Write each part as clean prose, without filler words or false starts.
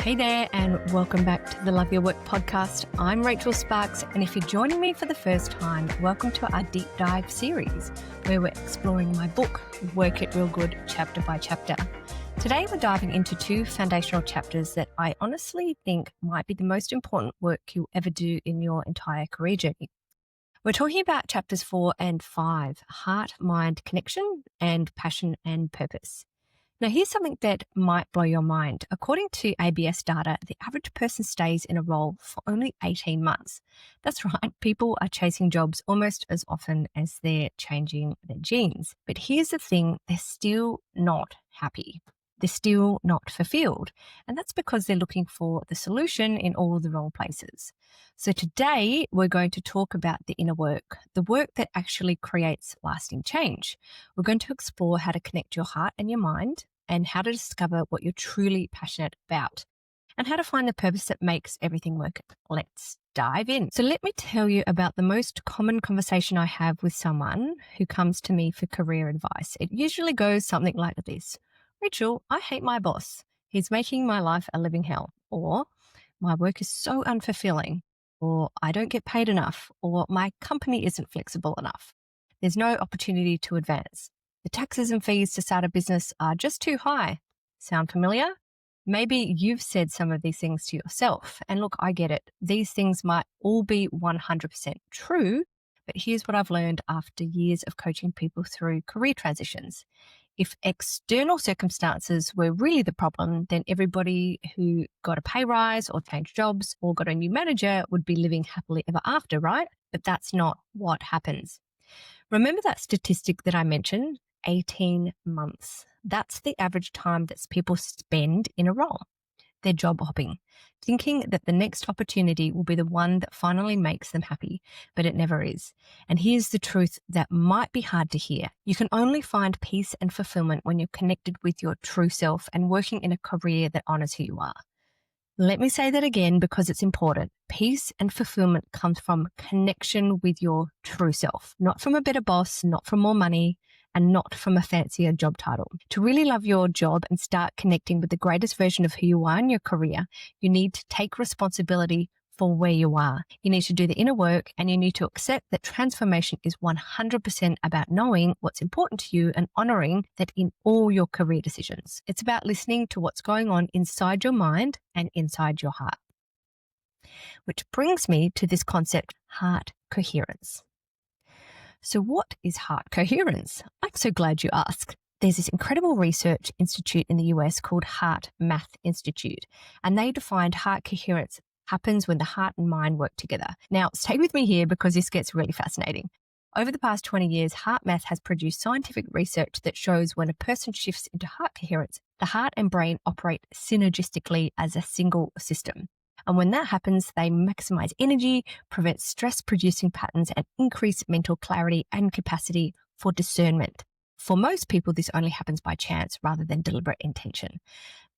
Hey there, and welcome back to the Love Your Work podcast. I'm Rachel Sparks, and if you're joining me for the first time, welcome to our deep dive series where we're exploring my book, Work It Real Good, chapter by chapter. Today, we're diving into two foundational chapters that I honestly think might be the most important work you'll ever do in your entire career journey. We're talking about chapters 4 and 5, heart-mind connection and passion and purpose. Now, here's something that might blow your mind. According to ABS data, the average person stays in a role for only 18 months. That's right, people are chasing jobs almost as often as they're changing their genes. But here's the thing, they're still not happy. They're still not fulfilled. And that's because they're looking for the solution in all the wrong places. So today, we're going to talk about the inner work, the work that actually creates lasting change. We're going to explore how to connect your heart and your mind, and how to discover what you're truly passionate about, and how to find the purpose that makes everything work. Let's dive in. So let me tell you about the most common conversation I have with someone who comes to me for career advice. It usually goes something like this. Rachel, I hate my boss. He's making my life a living hell. Or my work is so unfulfilling. Or I don't get paid enough. Or my company isn't flexible enough. There's no opportunity to advance. The taxes and fees to start a business are just too high. Sound familiar? Maybe you've said some of these things to yourself. And look, I get it. These things might all be 100% true, but here's what I've learned after years of coaching people through career transitions. If external circumstances were really the problem, then everybody who got a pay rise or changed jobs or got a new manager would be living happily ever after, right? But that's not what happens. Remember that statistic that I mentioned? 18 months. That's the average time that people spend in a role. They're job hopping, thinking that the next opportunity will be the one that finally makes them happy, but it never is. And here's the truth that might be hard to hear. You can only find peace and fulfillment when you're connected with your true self and working in a career that honors who you are. Let me say that again because it's important. Peace and fulfillment comes from connection with your true self, not from a better boss, not from more money, and not from a fancier job title. To really love your job and start connecting with the greatest version of who you are in your career, you need to take responsibility for where you are. You need to do the inner work, and you need to accept that transformation is 100% about knowing what's important to you and honoring that in all your career decisions. It's about listening to what's going on inside your mind and inside your heart. Which brings me to this concept, heart coherence. So what is heart coherence? I'm so glad you asked. There's this incredible research institute in the US called Heart Math Institute, and they defined heart coherence happens when the heart and mind work together. Now, stay with me here because this gets really fascinating. Over the past 20 years, Heart Math has produced scientific research that shows when a person shifts into heart coherence, the heart and brain operate synergistically as a single system. And when that happens, they maximize energy, prevent stress-producing patterns, and increase mental clarity and capacity for discernment. For most people, this only happens by chance rather than deliberate intention.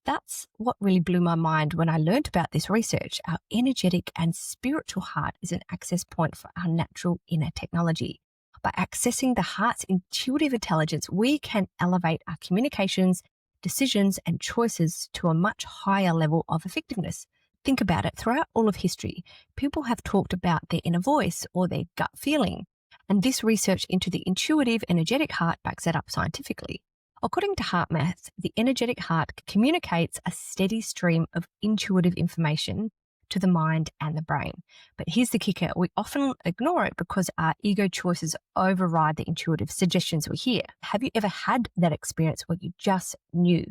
That's what really blew my mind when I learned about this research. Our energetic and spiritual heart is an access point for our natural inner technology. By accessing the heart's intuitive intelligence, we can elevate our communications, decisions, and choices to a much higher level of effectiveness. Think about it. Throughout all of history, people have talked about their inner voice or their gut feeling. And this research into the intuitive, energetic heart backs that up scientifically. According to Heart Math, the energetic heart communicates a steady stream of intuitive information to the mind and the brain. But here's the kicker. We often ignore it because our ego choices override the intuitive suggestions we hear. Have you ever had that experience where you just knew?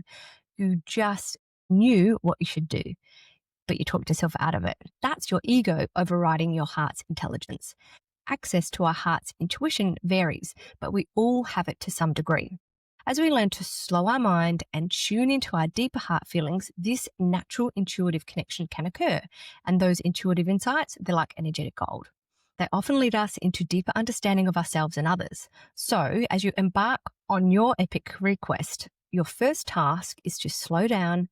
You just knew what you should do, but you talked yourself out of it? That's your ego overriding your heart's intelligence. Access to our heart's intuition varies, but we all have it to some degree. As we learn to slow our mind and tune into our deeper heart feelings, this natural intuitive connection can occur. And those intuitive insights, they're like energetic gold. They often lead us into deeper understanding of ourselves and others. So as you embark on your epic career quest, your first task is to slow down,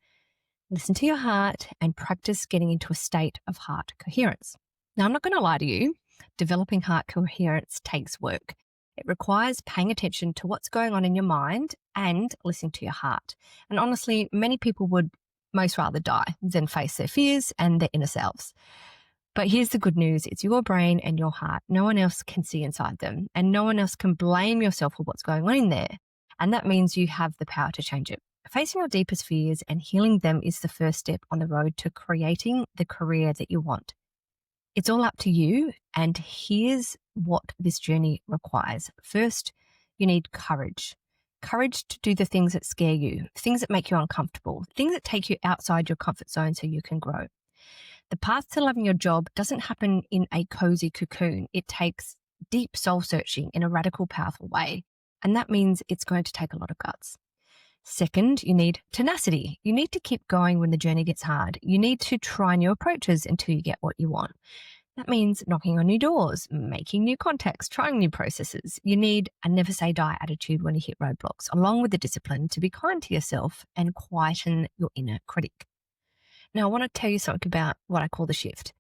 listen to your heart, and practice getting into a state of heart coherence. Now, I'm not going to lie to you. Developing heart coherence takes work. It requires paying attention to what's going on in your mind and listening to your heart. And honestly, many people would most rather die than face their fears and their inner selves. But here's the good news. It's your brain and your heart. No one else can see inside them, and no one else can blame yourself for what's going on in there. And that means you have the power to change it. Facing your deepest fears and healing them is the first step on the road to creating the career that you want. It's all up to you, and here's what this journey requires. First, you need courage. Courage to do the things that scare you, things that make you uncomfortable, things that take you outside your comfort zone so you can grow. The path to loving your job doesn't happen in a cozy cocoon. It takes deep soul searching in a radical, powerful way. And that means it's going to take a lot of guts. Second, you need tenacity. You need to keep going when the journey gets hard. You need to try new approaches until you get what you want. That means knocking on new doors, making new contacts, trying new processes. You need a never say die attitude when you hit roadblocks, along with the discipline to be kind to yourself and quieten your inner critic. Now, I want to tell you something about what I call the shift.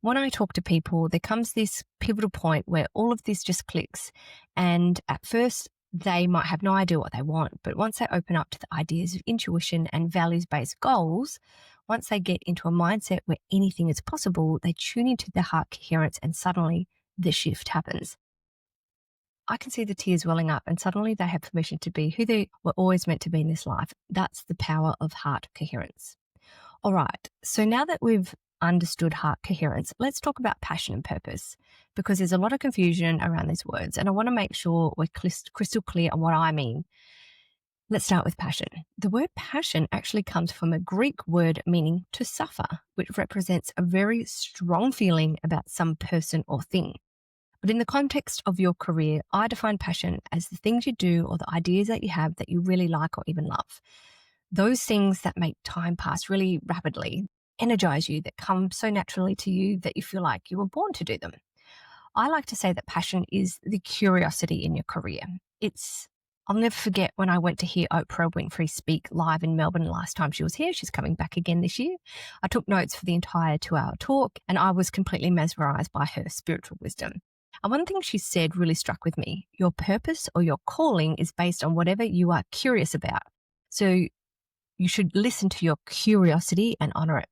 When I talk to people, there comes this pivotal point where all of this just clicks. And at first, they might have no idea what they want. But once they open up to the ideas of intuition and values-based goals, once they get into a mindset where anything is possible, they tune into their heart coherence and suddenly the shift happens. I can see the tears welling up and suddenly they have permission to be who they were always meant to be in this life. That's the power of heart coherence. All right, so now that we've understood heart coherence, let's talk about passion and purpose, because there's a lot of confusion around these words and I want to make sure we're crystal clear on what I mean. Let's start with passion. The word passion actually comes from a Greek word meaning to suffer, which represents a very strong feeling about some person or thing. But in the context of your career, I define passion as the things you do or the ideas that you have that you really like or even love. Those things that make time pass really rapidly, energize you, that come so naturally to you that you feel like you were born to do them. I like to say that passion is the curiosity in your career. I'll never forget when I went to hear Oprah Winfrey speak live in Melbourne last time she was here. She's coming back again this year. I took notes for the entire 2-hour talk and I was completely mesmerized by her spiritual wisdom. And one thing she said really struck with me. Your purpose or your calling is based on whatever you are curious about. So you should listen to your curiosity and honor it.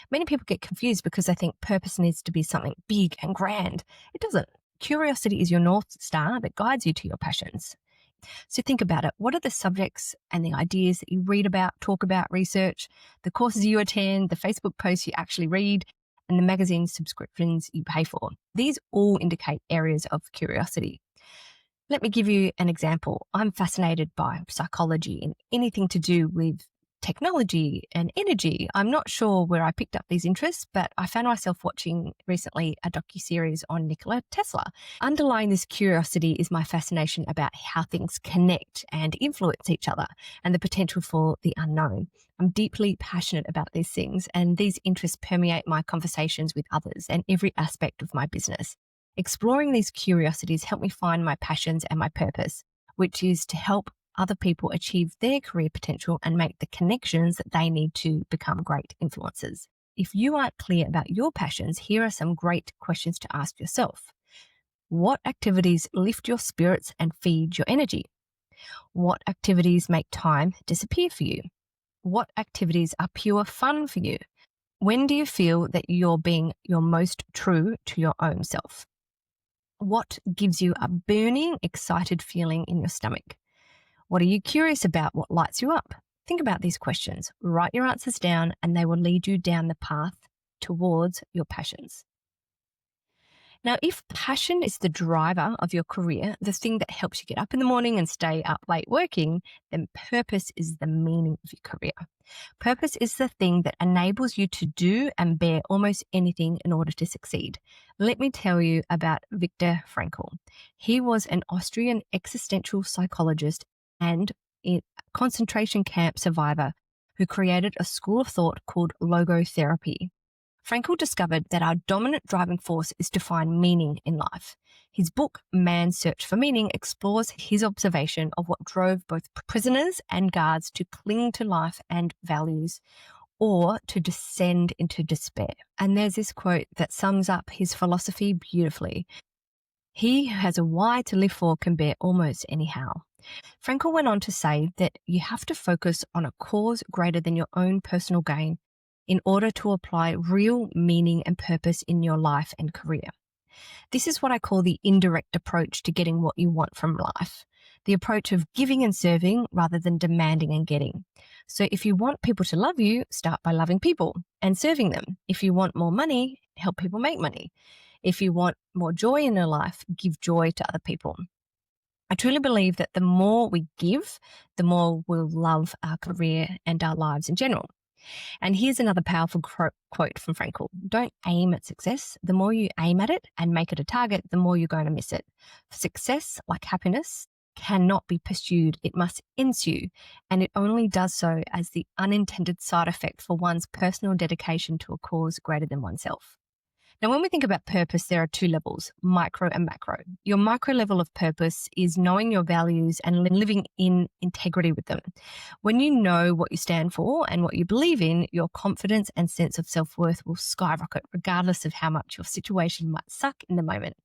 Many people get confused because they think purpose needs to be something big and grand. It doesn't. Curiosity is your North Star that guides you to your passions. So think about it. What are the subjects and the ideas that you read about, talk about, research, the courses you attend, the Facebook posts you actually read, and the magazine subscriptions you pay for? These all indicate areas of curiosity. Let me give you an example. I'm fascinated by psychology and anything to do with technology and energy. I'm not sure where I picked up these interests, but I found myself watching recently a docuseries on Nikola Tesla. Underlying this curiosity is my fascination about how things connect and influence each other and the potential for the unknown. I'm deeply passionate about these things, and these interests permeate my conversations with others and every aspect of my business. Exploring these curiosities help me find my passions and my purpose, which is to help other people achieve their career potential and make the connections that they need to become great influencers. If you aren't clear about your passions, here are some great questions to ask yourself. What activities lift your spirits and feed your energy? What activities make time disappear for you? What activities are pure fun for you? When do you feel that you're being your most true to your own self? What gives you a burning, excited feeling in your stomach? What are you curious about? What lights you up? Think about these questions. Write your answers down and they will lead you down the path towards your passions. Now, if passion is the driver of your career, the thing that helps you get up in the morning and stay up late working, then purpose is the meaning of your career. Purpose is the thing that enables you to do and bear almost anything in order to succeed. Let me tell you about Viktor Frankl. He was an Austrian existential psychologist and a concentration camp survivor who created a school of thought called logotherapy. Frankl discovered that our dominant driving force is to find meaning in life. His book, Man's Search for Meaning, explores his observation of what drove both prisoners and guards to cling to life and values or to descend into despair. And there's this quote that sums up his philosophy beautifully. He who has a why to live for can bear almost anyhow. Frankl went on to say that you have to focus on a cause greater than your own personal gain in order to apply real meaning and purpose in your life and career. This is what I call the indirect approach to getting what you want from life, the approach of giving and serving rather than demanding and getting. So if you want people to love you, start by loving people and serving them. If you want more money, help people make money. If you want more joy in your life, give joy to other people. I truly believe that the more we give, the more we'll love our career and our lives in general. And here's another powerful quote from Frankl. Don't aim at success. The more you aim at it and make it a target, the more you're going to miss it. Success, like happiness, cannot be pursued. It must ensue. And it only does so as the unintended side effect for one's personal dedication to a cause greater than oneself. Now, when we think about purpose, there are two levels, micro and macro. Your micro level of purpose is knowing your values and living in integrity with them. When you know what you stand for and what you believe in, your confidence and sense of self-worth will skyrocket, regardless of how much your situation might suck in the moment.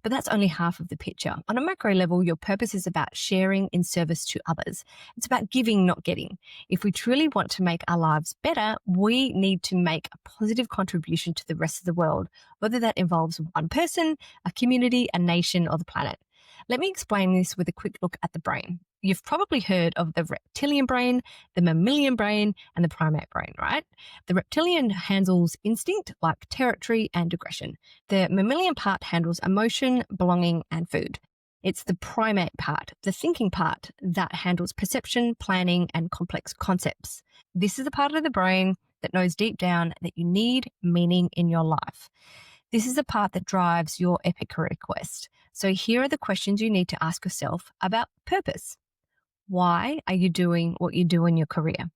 But that's only half of the picture. On a macro level, your purpose is about sharing in service to others. It's about giving, not getting. If we truly want to make our lives better, we need to make a positive contribution to the rest of the world, whether that involves one person, a community, a nation, or the planet. Let me explain this with a quick look at the brain. You've probably heard of the reptilian brain, the mammalian brain, and the primate brain, right? The reptilian handles instinct like territory and aggression. The mammalian part handles emotion, belonging, and food. It's the primate part, the thinking part, that handles perception, planning, and complex concepts. This is the part of the brain that knows deep down that you need meaning in your life. This is the part that drives your epic career quest. So here are the questions you need to ask yourself about purpose. Why are you doing what you do in your career?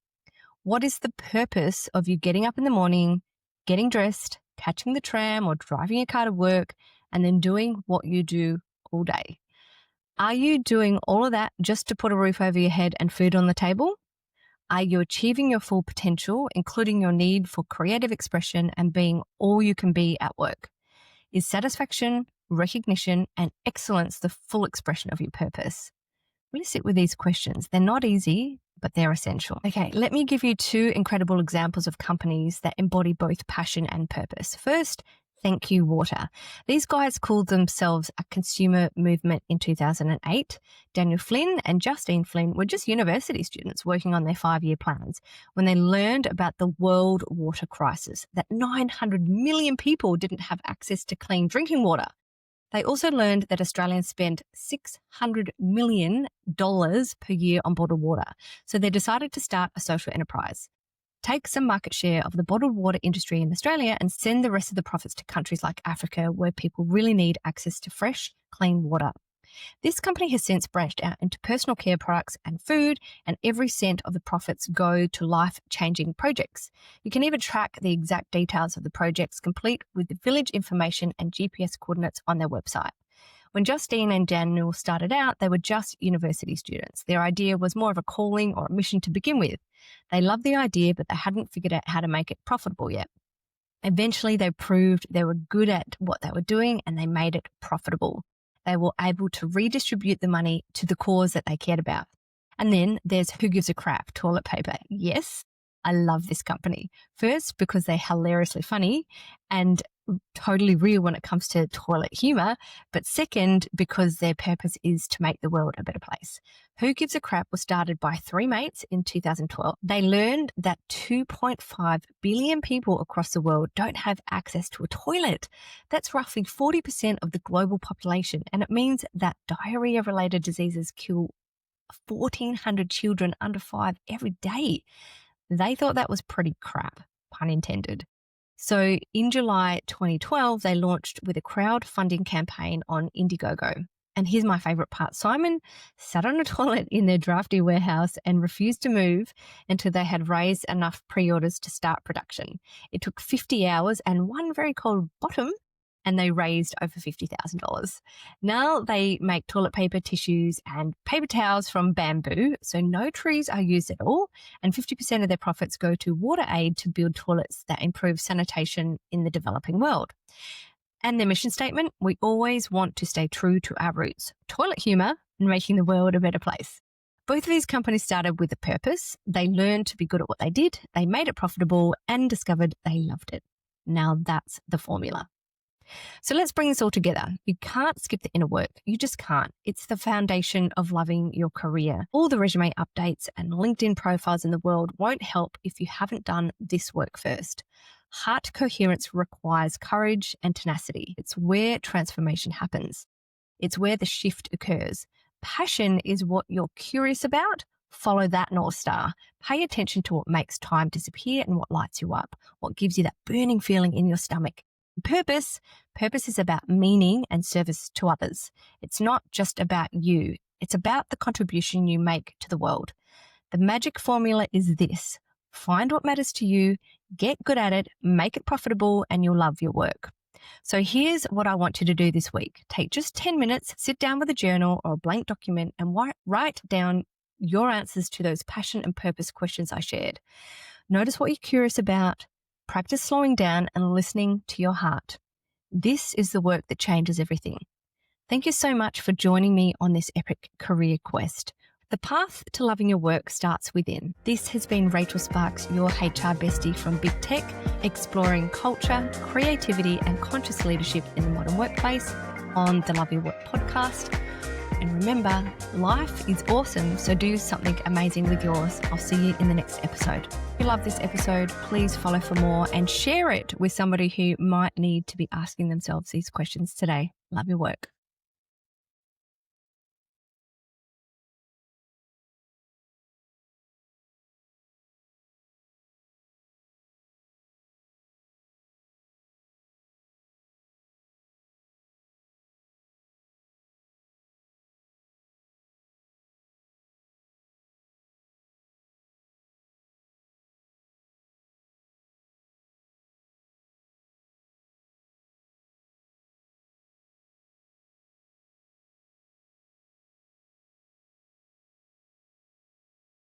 What is the purpose of you getting up in the morning, getting dressed, catching the tram or driving your car to work, and then doing what you do all day? Are you doing all of that just to put a roof over your head and food on the table? Are you achieving your full potential, including your need for creative expression and being all you can be at work? Is satisfaction, recognition, and excellence the full expression of your purpose? Really sit with these questions. They're not easy, but they're essential. Okay, let me give you two incredible examples of companies that embody both passion and purpose. First, Thank You Water. These guys called themselves a consumer movement in 2008. Daniel Flynn and Justine Flynn were just university students working on their 5-year plans when they learned about the world water crisis, that 900 million people didn't have access to clean drinking water. They also learned that Australians spend $600 million per year on bottled water. So they decided to start a social enterprise, take some market share of the bottled water industry in Australia and send the rest of the profits to countries like Africa where people really need access to fresh, clean water. This company has since branched out into personal care products and food, and every cent of the profits go to life-changing projects. You can even track the exact details of the projects, complete with the village information and GPS coordinates on their website. When Justine and Daniel started out, they were just university students. Their idea was more of a calling or a mission to begin with. They loved the idea, but they hadn't figured out how to make it profitable yet. Eventually, they proved they were good at what they were doing and they made it profitable. They were able to redistribute the money to the cause that they cared about. And then there's Who Gives a Crap toilet paper. Yes, I love this company. First, because they're hilariously funny and totally real when it comes to toilet humor. But second, because their purpose is to make the world a better place. Who Gives a Crap was started by 3 mates in 2012. They learned that 2.5 billion people across the world don't have access to a toilet. That's roughly 40% of the global population. And it means that diarrhea-related diseases kill 1,400 children under 5 every day. They thought that was pretty crap, pun intended. So in July 2012, they launched with a crowdfunding campaign on Indiegogo. And here's my favorite part. Simon sat on a toilet in their drafty warehouse and refused to move until they had raised enough pre-orders to start production. It took 50 hours and one very cold bottom, and they raised over $50,000. Now they make toilet paper, tissues, and paper towels from bamboo, so no trees are used at all, and 50% of their profits go to WaterAid to build toilets that improve sanitation in the developing world. And their mission statement, we always want to stay true to our roots. Toilet humor, and making the world a better place. Both of these companies started with a purpose. They learned to be good at what they did, they made it profitable, and discovered they loved it. Now that's the formula. So let's bring this all together. You can't skip the inner work. You just can't. It's the foundation of loving your career. All the resume updates and LinkedIn profiles in the world won't help if you haven't done this work first. Heart coherence requires courage and tenacity. It's where transformation happens. It's where the shift occurs. Passion is what you're curious about. Follow that North Star. Pay attention to what makes time disappear and what lights you up, what gives you that burning feeling in your stomach. Purpose is about meaning and service to others. It's not just about you. It's about the contribution you make to the world. The magic formula is this: find what matters to you, get good at it, make it profitable, and you'll love your work. So here's what I want you to do this week. Take just 10 minutes, sit down with a journal or a blank document and write down your answers to those passion and purpose questions I shared. Notice what you're curious about. Practice slowing down and listening to your heart. This is the work that changes everything. Thank you so much for joining me on this epic career quest. The path to loving your work starts within. This has been Rachel Sparks, your HR bestie from Big Tech, exploring culture, creativity, and conscious leadership in the modern workplace on the Love Your Work podcast. And remember, life is awesome, so do something amazing with yours. I'll see you in the next episode. If you love this episode, please follow for more and share it with somebody who might need to be asking themselves these questions today. Love your work.